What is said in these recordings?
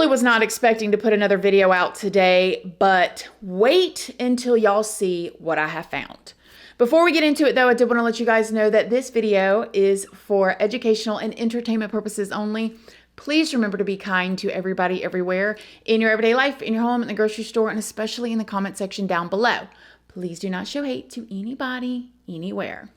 really was not expecting to put another video out today, but wait until y'all see what I have found. Before we get into it though, I did want to let you guys know that this video is for educational and entertainment purposes only. Please remember to be kind to everybody everywhere in your everyday life, in your home, in the grocery store, and especially in the comment section down below. Please do not show hate to anybody, anywhere.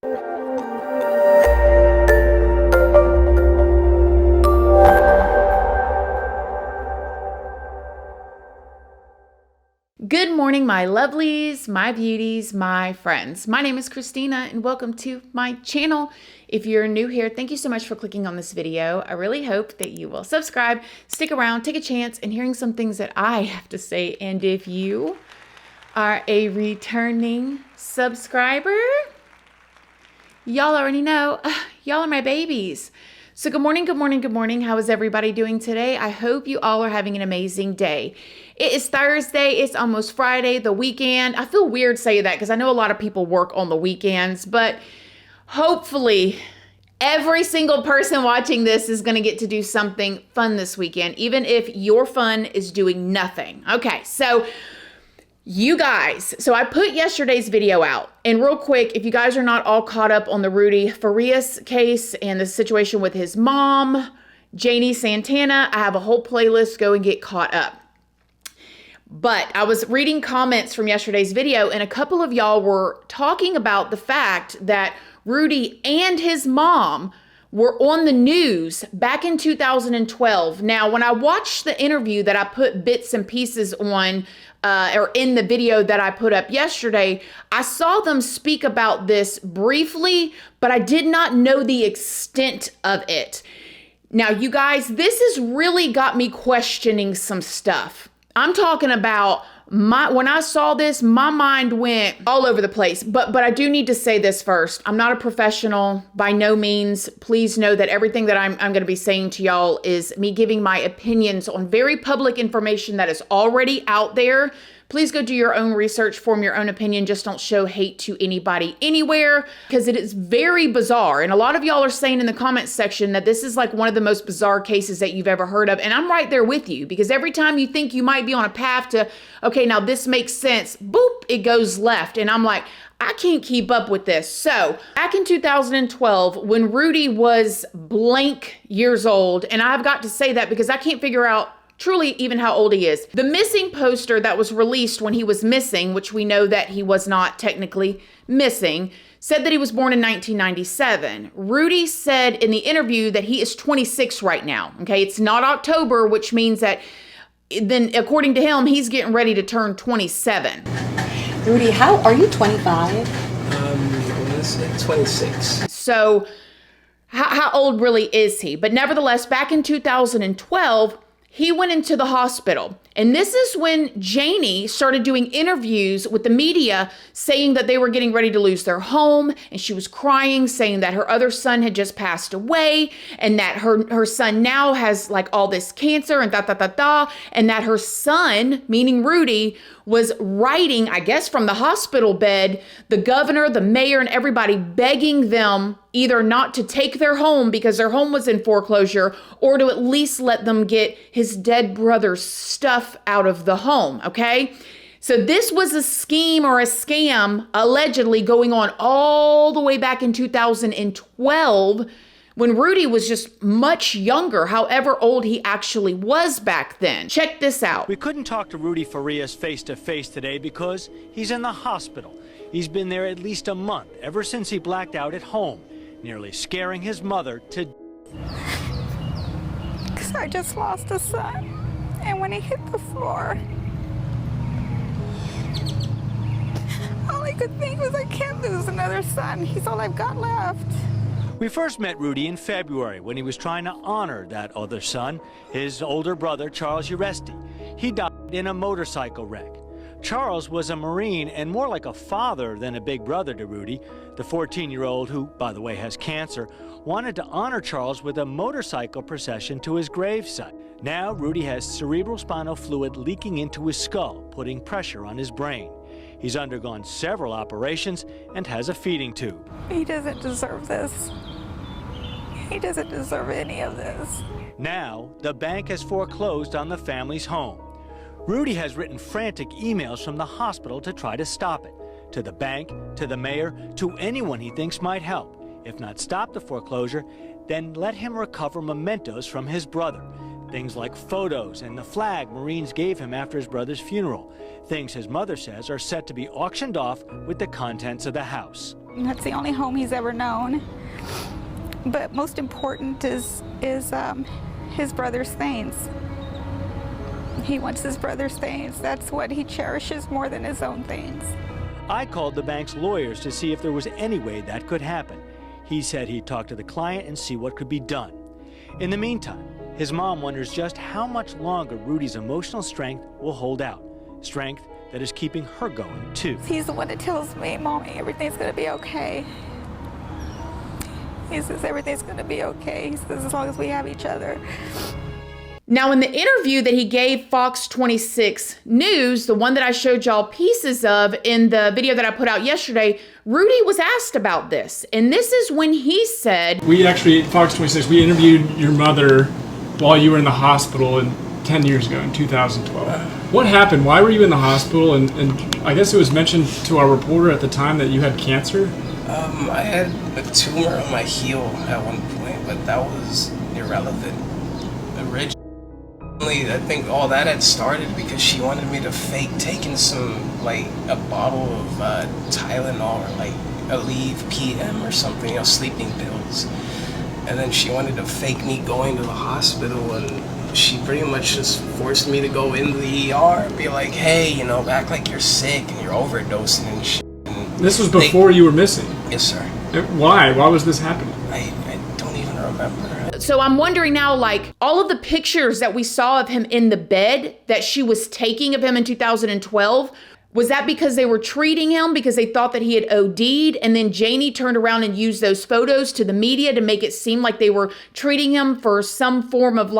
Good morning, my lovelies, my beauties, my friends. My name is Christina and welcome to my channel. If you're new here, thank you so much for clicking on this video. I really hope that you will subscribe, stick around, take a chance in hearing some things that I have to say. And if you are a returning subscriber, y'all already know, y'all are my babies. So good morning, good morning, good morning. How is everybody doing today? I hope you all are having an amazing day. It is Thursday. It's almost Friday, the weekend. I feel weird saying that because I know a lot of people work on the weekends, but hopefully every single person watching this is going to get to do something fun this weekend, even if your fun is doing nothing. Okay, so you guys, so I put yesterday's video out, and real quick, if you guys are not all caught up on the Rudy Farias case and the situation with his mom, Janie Santana, I have a whole playlist. Go and get caught up. But I was reading comments from yesterday's video, and a couple of y'all were talking about the fact that Rudy and his mom were on the news back in 2012. Now, when I watched the interview that I put bits and pieces on, or in the video that I put up yesterday, I saw them speak about this briefly, but I did not know the extent of it. Now, you guys, this has really got me questioning some stuff. I'm talking about when I saw this, my mind went all over the place. But I do need to say this first. I'm not a professional by no means. Please know that everything that I'm going to be saying to y'all is me giving my opinions on very public information that is already out there. Please go do your own research, form your own opinion. Just don't show hate to anybody anywhere, because it is very bizarre. And a lot of y'all are saying in the comments section that this is like one of the most bizarre cases that you've ever heard of. And I'm right there with you, because every time you think you might be on a path to, okay, now this makes sense, boop, it goes left. And I'm like, I can't keep up with this. So back in 2012, when Rudy was blank years old, and I've got to say that because I can't figure out truly even how old he is. The missing poster that was released when he was missing, which we know that he was not technically missing, said that he was born in 1997. Rudy said in the interview that he is 26 right now. Okay, it's not October, which means that then according to him, he's getting ready to turn 27. Rudy, how are you 25? Let's say 26. So how old really is he? But nevertheless, back in 2012, he went into the hospital. And this is when Janie started doing interviews with the media saying that they were getting ready to lose their home. And she was crying, saying that her other son had just passed away, and that her son now has like all this cancer and and that her son, meaning Rudy, was writing, I guess from the hospital bed, the governor, the mayor, and everybody begging them either not to take their home because their home was in foreclosure, or to at least let them get his dead brother's stuff out of the home, okay? So this was a scheme or a scam allegedly going on all the way back in 2012 when Rudy was just much younger, however old he actually was back then. Check this out. We couldn't talk to Rudy Farias face-to-face today because he's in the hospital. He's been there at least a month, ever since he blacked out at home, nearly scaring his mother to because I just lost a son. And when he hit the floor, all I could think was, I can't lose another son. He's all I've got left. We first met Rudy in February when he was trying to honor that other son, his older brother, Charles Uresti. He died in a motorcycle wreck. Charles was a Marine and more like a father than a big brother to Rudy. The 14-year-old, who, by the way, has cancer, wanted to honor Charles with a motorcycle procession to his gravesite. Now, Rudy has cerebral spinal fluid leaking into his skull, putting pressure on his brain. He's undergone several operations and has a feeding tube. He doesn't deserve this. He doesn't deserve any of this. Now, the bank has foreclosed on the family's home. Rudy has written frantic emails from the hospital to try to stop it, to the bank, to the mayor, to anyone he thinks might help. If not stop the foreclosure, then let him recover mementos from his brother. Things like photos and the flag Marines gave him after his brother's funeral. Things his mother says are set to be auctioned off with the contents of the house. That's the only home he's ever known. But most important is his brother's things. He wants his brother's things. That's what he cherishes more than his own things. I called the bank's lawyers to see if there was any way that could happen. He said he'd talk to the client and see what could be done. In the meantime, his mom wonders just how much longer Rudy's emotional strength will hold out. Strength that is keeping her going, too. He's the one that tells me, Mommy, everything's gonna be okay. He says everything's gonna be okay. He says as long as we have each other. Now, in the interview that he gave Fox 26 News, the one that I showed y'all pieces of in the video that I put out yesterday, Rudy was asked about this. And this is when he said, We actually, Fox 26, we interviewed your mother while you were in the hospital 10 years ago, in 2012. What happened? Why were you in the hospital? And I guess it was mentioned to our reporter at the time that you had cancer. I had a tumor on my heel at one point, but that was irrelevant. Originally, I think all that had started because she wanted me to fake taking a bottle of Tylenol or Aleve PM or something, sleeping pills. And then she wanted to fake me going to the hospital, and she pretty much just forced me to go into the ER and be like, hey, act like you're sick and you're overdosing and shit. This was before you were missing? Yes, sir. Why? Why was this happening? I don't even remember. so I'm wondering now, all of the pictures that we saw of him in the bed that she was taking of him in 2012, was that because they were treating him because they thought that he had OD'd, and then Janie turned around and used those photos to the media to make it seem like they were treating him for some form of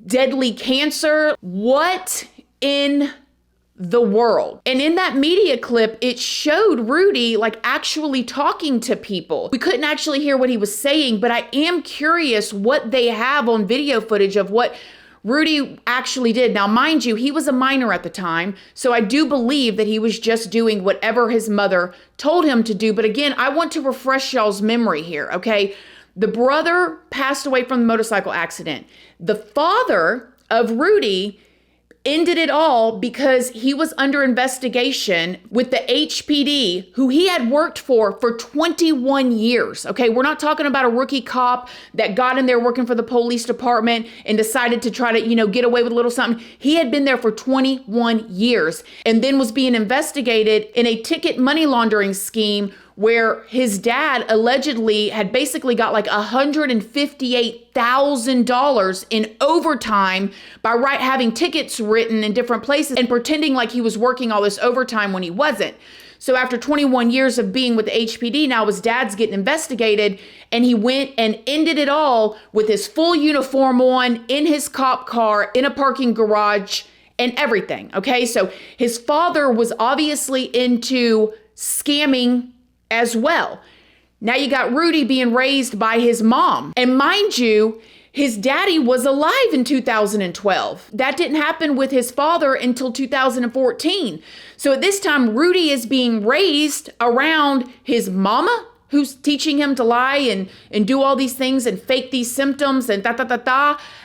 deadly cancer? What in the world? And in that media clip, it showed Rudy actually talking to people. We couldn't actually hear what he was saying, but I am curious what they have on video footage of what Rudy actually did. Now, mind you, he was a minor at the time, so I do believe that he was just doing whatever his mother told him to do. But again, I want to refresh y'all's memory here, okay? The brother passed away from the motorcycle accident. The father of Rudy ended it all because he was under investigation with the HPD, who he had worked for 21 years. Okay, we're not talking about a rookie cop that got in there working for the police department and decided to try to, get away with a little something. He had been there for 21 years and then was being investigated in a ticket money laundering scheme where his dad allegedly had basically got $158,000 in overtime by having tickets written in different places and pretending like he was working all this overtime when he wasn't. So after 21 years of being with the HPD, now his dad's getting investigated, and he went and ended it all with his full uniform on, in his cop car, in a parking garage, and everything, okay? So his father was obviously into scamming as well. Now you got Rudy being raised by his mom. And mind you, his daddy was alive in 2012. That didn't happen with his father until 2014. So at this time, Rudy is being raised around his mama, who's teaching him to lie and do all these things and fake these symptoms and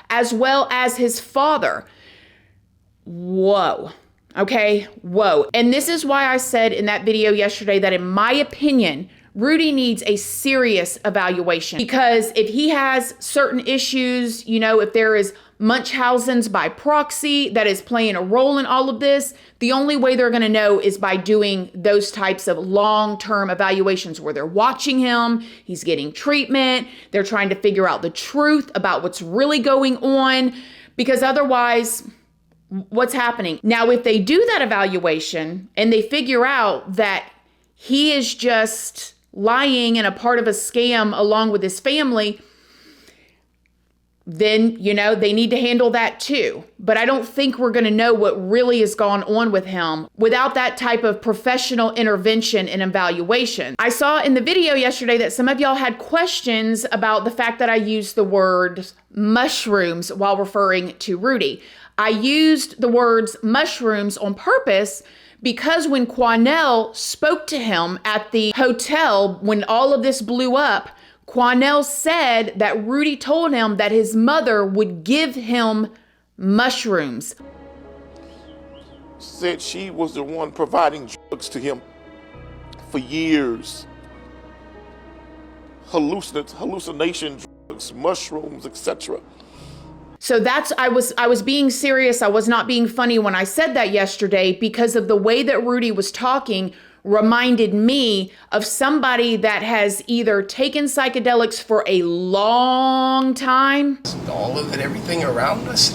as well as his father. Whoa. Okay, whoa. And this is why I said in that video yesterday that in my opinion, Rudy needs a serious evaluation, because if he has certain issues, if there is Munchausen's by proxy that is playing a role in all of this, the only way they're going to know is by doing those types of long-term evaluations where they're watching him, he's getting treatment, they're trying to figure out the truth about what's really going on, because otherwise, what's happening? Now, if they do that evaluation and they figure out that he is just lying and a part of a scam along with his family, then, you know, they need to handle that too. But I don't think we're going to know what really has gone on with him without that type of professional intervention and evaluation. I saw in the video yesterday that some of y'all had questions about the fact that I used the word mushrooms while referring to Rudy. I used the words mushrooms on purpose because when Quanell spoke to him at the hotel, when all of this blew up, Quanell said that Rudy told him that his mother would give him mushrooms. Said she was the one providing drugs to him for years. Hallucination drugs, mushrooms, etc. So I was being serious. I was not being funny when I said that yesterday, because of the way that Rudy was talking reminded me of somebody that has either taken psychedelics for a long time. All of it, everything around us,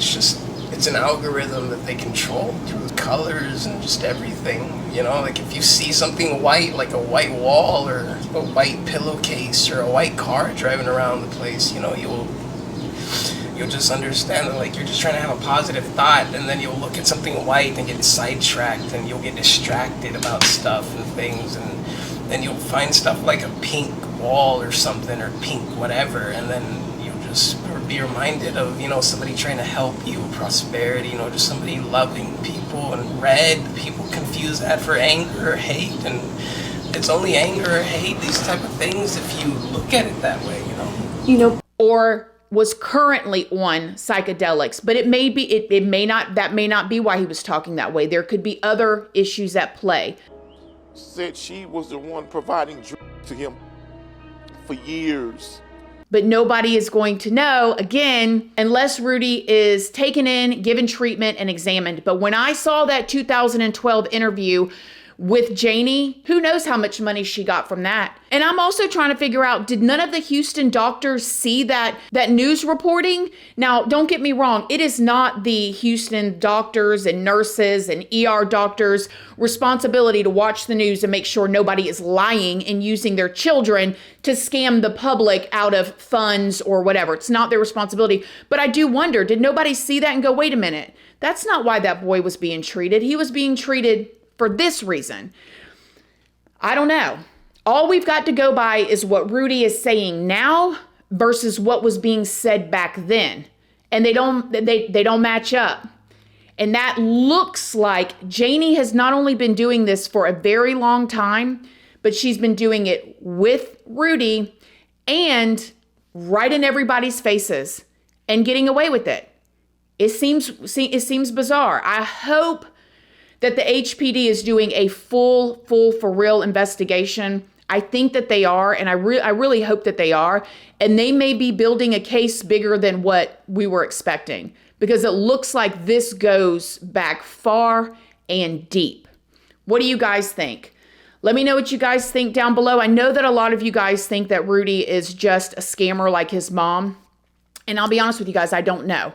it's an algorithm that they control through colors and just everything. You know, like if you see something white, like a white wall or a white pillowcase or a white car driving around the place, you know, you'll just understand that, like, you're just trying to have a positive thought, and then you'll look at something white and get sidetracked, and you'll get distracted about stuff and things, and then you'll find stuff like a pink wall or something, or pink whatever, and then you'll just be reminded of, you know, somebody trying to help you, prosperity, you know, just somebody loving people. And red, people confuse that for anger or hate, and it's only anger or hate, these type of things, if you look at it that way, you know. You know, or was currently on psychedelics, but it may not, that may not be why he was talking that way. There could be other issues at play. Said she was the one providing drugs to him for years. But nobody is going to know, again, unless Rudy is taken in, given treatment, and examined. But when I saw that 2012 interview with Janie, who knows how much money she got from that. And I'm also trying to figure out, did none of the Houston doctors see that news reporting? Now, don't get me wrong, it is not the Houston doctors and nurses and ER doctors' responsibility to watch the news and make sure nobody is lying and using their children to scam the public out of funds or whatever. It's not their responsibility. But I do wonder, did nobody see that and go, wait a minute, that's not why that boy was being treated. He was being treated for this reason. I don't know. All we've got to go by is what Rudy is saying now versus what was being said back then. And they don't match up. And that looks like Janie has not only been doing this for a very long time, but she's been doing it with Rudy and right in everybody's faces and getting away with it. It seems bizarre. I hope that the HPD is doing a full for real investigation. I think that they are, and I really hope that they are. And they may be building a case bigger than what we were expecting, because it looks like this goes back far and deep. What do you guys think? Let me know what you guys think down below. I know that a lot of you guys think that Rudy is just a scammer like his mom. And I'll be honest with you guys, I don't know.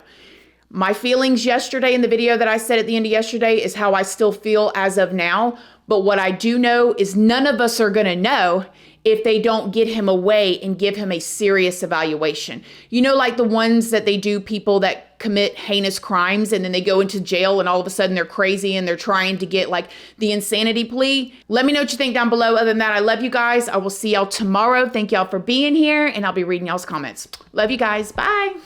My feelings yesterday in the video that I said at the end of yesterday is how I still feel as of now. But what I do know is none of us are going to know if they don't get him away and give him a serious evaluation. You know, like the ones that they do, people that commit heinous crimes and then they go into jail and all of a sudden they're crazy and they're trying to get like the insanity plea. Let me know what you think down below. Other than that, I love you guys. I will see y'all tomorrow. Thank y'all for being here, and I'll be reading y'all's comments. Love you guys. Bye.